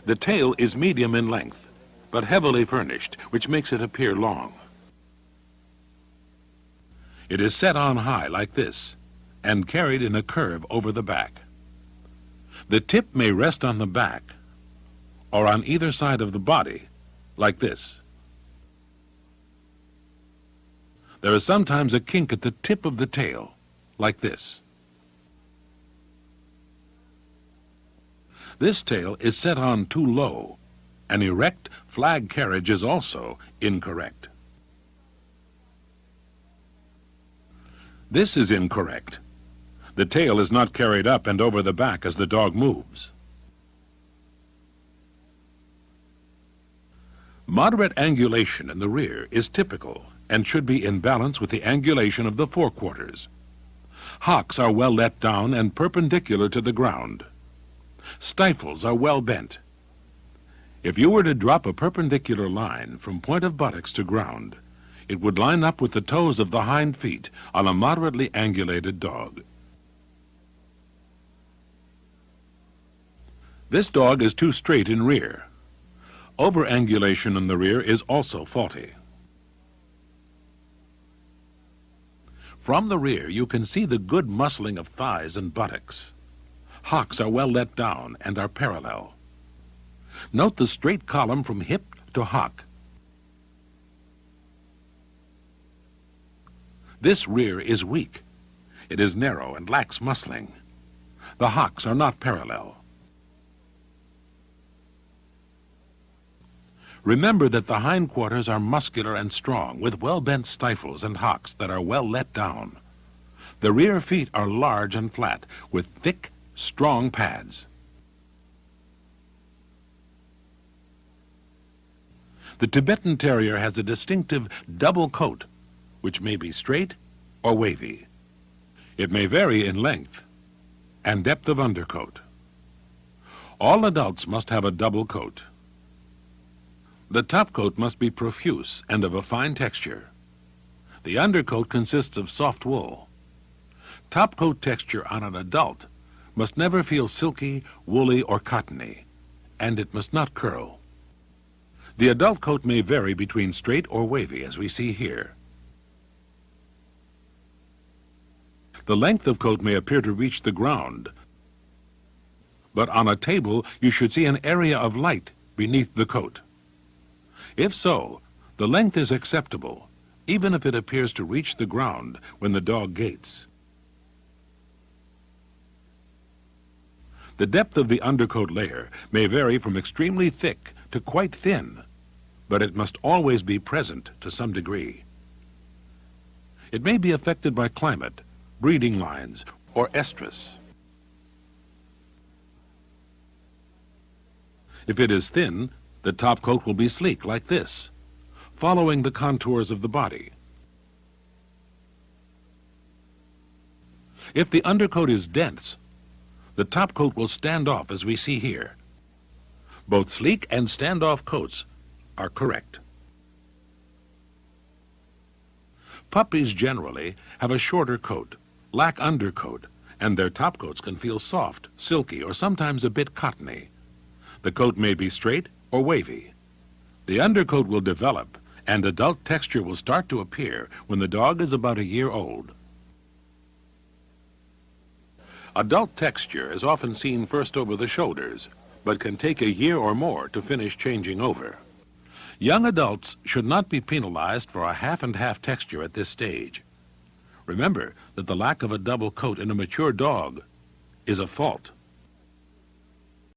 The tail is medium in length, but heavily furnished, which makes it appear long. It is set on high like this, and carried in a curve over the back. The tip may rest on the back, or on either side of the body, like this. There is sometimes a kink at the tip of the tail, like this. This tail is set on too low. An erect flag carriage is also incorrect. This is incorrect. The tail is not carried up and over the back as the dog moves. Moderate angulation in the rear is typical and should be in balance with the angulation of the forequarters. Hocks are well let down and perpendicular to the ground. Stifles are well bent. If you were to drop a perpendicular line from point of buttocks to ground, it would line up with the toes of the hind feet on a moderately angulated dog. This dog is too straight in rear. Over-angulation in the rear is also faulty. From the rear, you can see the good muscling of thighs and buttocks. Hocks are well let down and are parallel. Note the straight column from hip to hock. This rear is weak. It is narrow and lacks muscling. The hocks are not parallel. Remember that the hindquarters are muscular and strong, with well-bent stifles and hocks that are well let down. The rear feet are large and flat, with thick, strong pads. The Tibetan Terrier has a distinctive double coat, which may be straight or wavy. It may vary in length and depth of undercoat. All adults must have a double coat. The top coat must be profuse and of a fine texture. The undercoat consists of soft wool. Top coat texture on an adult must never feel silky, woolly, or cottony, and it must not curl. The adult coat may vary between straight or wavy, as we see here. The length of coat may appear to reach the ground, but on a table you should see an area of light beneath the coat. If so, the length is acceptable, even if it appears to reach the ground when the dog gaits. The depth of the undercoat layer may vary from extremely thick to quite thin, but it must always be present to some degree. It may be affected by climate, breeding lines, or estrus. If it is thin, the top coat will be sleek like this, following the contours of the body. If the undercoat is dense, the top coat will stand off as we see here. Both sleek and stand-off coats are correct. Puppies generally have a shorter coat, lack undercoat, and their top coats can feel soft, silky, or sometimes a bit cottony. The coat may be straight or wavy. The undercoat will develop, and adult texture will start to appear when the dog is about a year old. Adult texture is often seen first over the shoulders, but can take a year or more to finish changing over. Young adults should not be penalized for a half-and-half texture at this stage. Remember that the lack of a double coat in a mature dog is a fault.